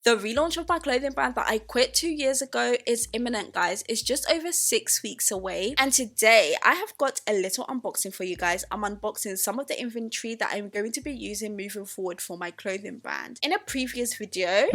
The relaunch of my clothing brand that I quit 2 years ago is imminent, guys. It's just over 6 weeks away. And today I have got a little unboxing for you guys. I'm unboxing some of the inventory that I'm going to be using moving forward for my clothing brand. In a previous video,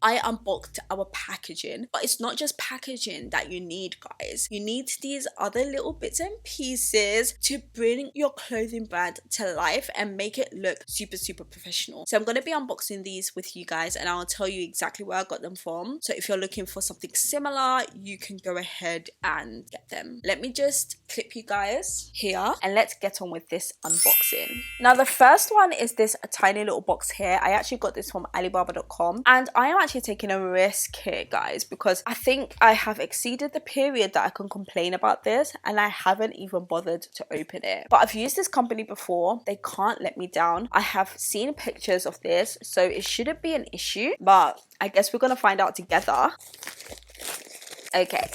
I unboxed our packaging, but it's not just packaging that you need, guys. You need these other little bits and pieces to bring your clothing brand to life and make it look super professional. So I'm going to be unboxing these with you guys, and I'll tell you exactly where I got them from. So if you're looking for something similar, you can go ahead and get them. Let me just clip you guys here and let's get on with this unboxing. Now the first one is this tiny little box here. I actually got this from Alibaba.com, and I am actually taking a risk here, guys, because I think I have exceeded the period that I can complain about this, and I haven't even bothered to open it. But I've used this company before. They can't let me down. I have seen pictures of this, so it shouldn't be an issue, but I guess we're gonna find out together. Okay,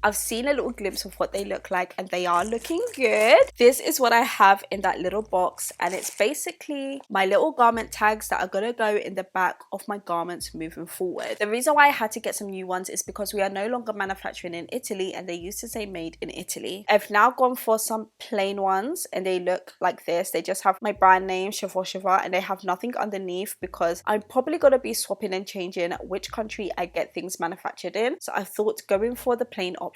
I've seen a little glimpse of what they look like, and they are looking good. This is what I have in that little box, and it's basically my little garment tags that are gonna go in the back of my garments moving forward. The reason why I had to get some new ones is because we are no longer manufacturing in Italy, and they used to say made in Italy. I've now gone for some plain ones, and they look like this. They just have my brand name, Shiva, and they have nothing underneath because I'm probably gonna be swapping and changing which country I get things manufactured in. So I thought going for the plain option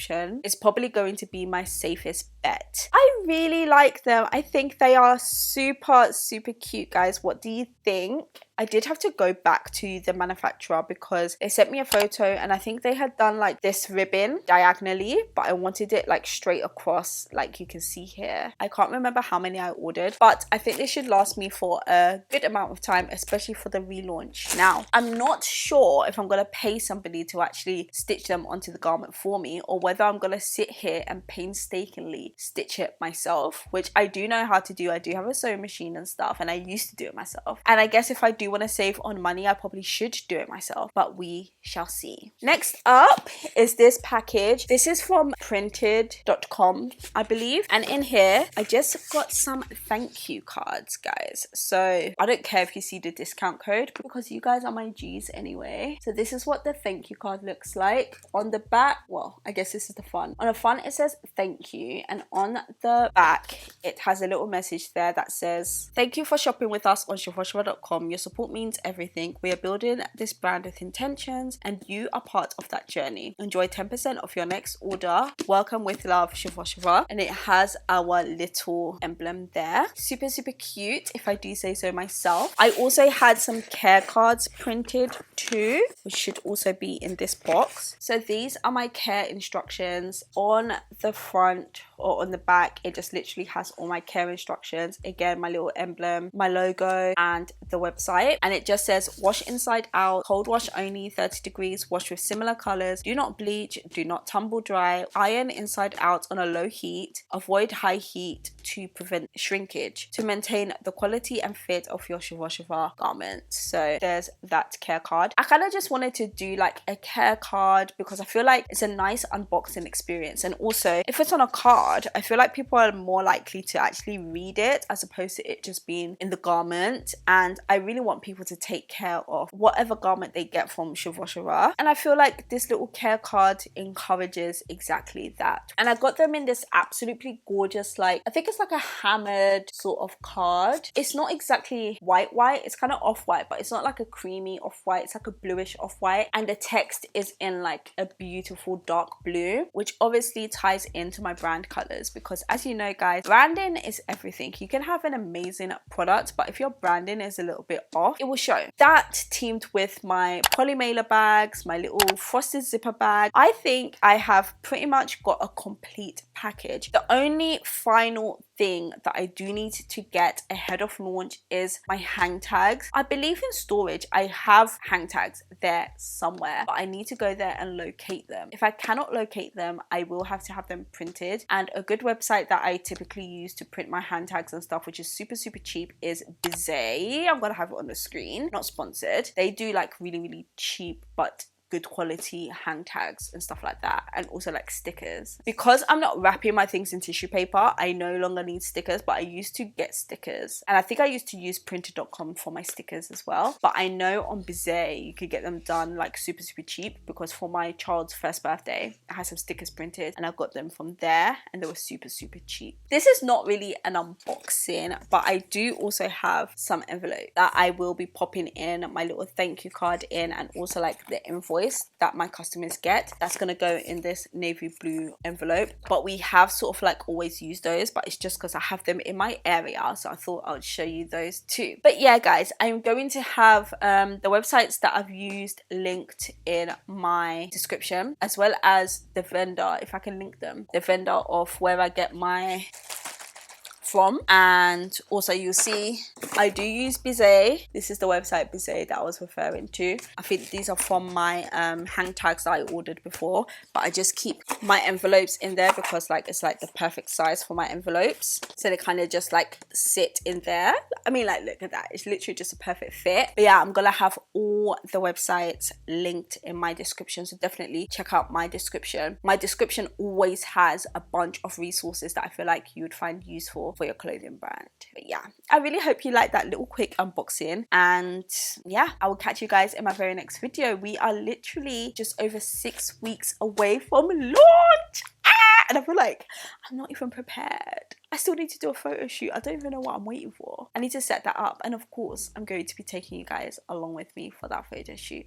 is probably going to be my safest bet. I really like them. I think they are super cute, guys. What do you think? I did have to go back to the manufacturer because they sent me a photo, and I think they had done like this ribbon diagonally, but I wanted it like straight across, like you can see here. I can't remember how many I ordered, but I think they should last me for a good amount of time, especially for the relaunch. Now, I'm not sure if I'm going to pay somebody to actually stitch them onto the garment for me, or whether I'm going to sit here and painstakingly stitch it myself, which I do know how to do. I do have a sewing machine and stuff, and I used to do it myself. And I guess if I do want to save on money, I probably should do it myself, but we shall see. Next up is this package. This is from printed.com, I believe, and in here I just got some thank you cards, guys. So I don't care if you see the discount code because you guys are my G's anyway. So this is what the thank you card looks like. On the back, well, I guess this is the front. On the front it says thank you, and on the back it has a little message there that says, thank you for shopping with us on shiva.com. Your support means everything. We are building this brand with intentions, and you are part of that journey. Enjoy 10% off your next order. Welcome with love, Shiva. And it has our little emblem there. Super cute, if I do say so myself. I also had some care cards printed too, which should also be in this box. So these are my care instructions. On the front or on the back, it just literally has all my care instructions. Again, my little emblem, my logo, and the website. And it just says wash inside out, cold wash only, 30 degrees, wash with similar colors, do not bleach, do not tumble dry, iron inside out on a low heat, avoid high heat to prevent shrinkage, to maintain the quality and fit of your Shiva garment. So there's that care card. I kind of just wanted to do like a care card because I feel like it's a nice unboxing experience, and also if it's on a card, I feel like people are more likely to actually read it as opposed to it just being in the garment. And I really want people to take care of whatever garment they get from Shiva, and I feel like this little care card encourages exactly that. And I got them in this absolutely gorgeous, like I think it's like a hammered sort of card. It's not exactly white, it's kind of off-white, but it's not like a creamy off-white, it's like a bluish off-white, and the text is in like a beautiful dark blue, which obviously ties into my brand colors, because as you know, guys, branding is everything. You can have an amazing product, but if your branding is a little bit off, it will show. That teamed with my poly mailer bags, my little frosted zipper bag, I think I have pretty much got a complete package. The only final thing that I do need to get ahead of launch is my hang tags. I believe in storage I have hang tags there somewhere, but I need to go there and locate them. If I cannot locate them, I will have to have them printed, and a good website that I typically use to print my hand tags and stuff, which is super cheap, is Bizet. I'm gonna have it on the screen, not sponsored. They do like really cheap but good quality hang tags and stuff like that, and also like stickers. Because I'm not wrapping my things in tissue paper, I no longer need stickers, but I used to get stickers, and I think I used to use printer.com for my stickers as well. But I know on Bizet you could get them done like super cheap, because for my child's first birthday I had some stickers printed and I got them from there and they were super cheap. This is not really an unboxing, but I do also have some envelopes that I will be popping in my little thank you card in, and also like the invoice that my customers get. That's gonna go in this navy blue envelope, but we have sort of like always used those, but it's just because I have them in my area, so I thought I would show you those too. But yeah guys, I'm going to have the websites that I've used linked in my description, as well as the vendor, if I can link them, the vendor of where I get my from. And also you'll see I do use Bizet. This is the website Bizet that I was referring to. I think these are from my hang tags that I ordered before, but I just keep my envelopes in there because like it's like the perfect size for my envelopes, so they kind of just like sit in there. I mean, like, look at that, it's literally just a perfect fit. But yeah, I'm gonna have all the websites linked in my description, so definitely check out my description. My description always has a bunch of resources that I feel like you would find useful for your clothing brand. But yeah, I really hope you like that little quick unboxing, and yeah, I will catch you guys in my very next video. We are literally just over 6 weeks away from launch, and I feel like I'm not even prepared. I still need to do a photo shoot. I don't even know what I'm waiting for. I need to set that up, and of course I'm going to be taking you guys along with me for that photo shoot.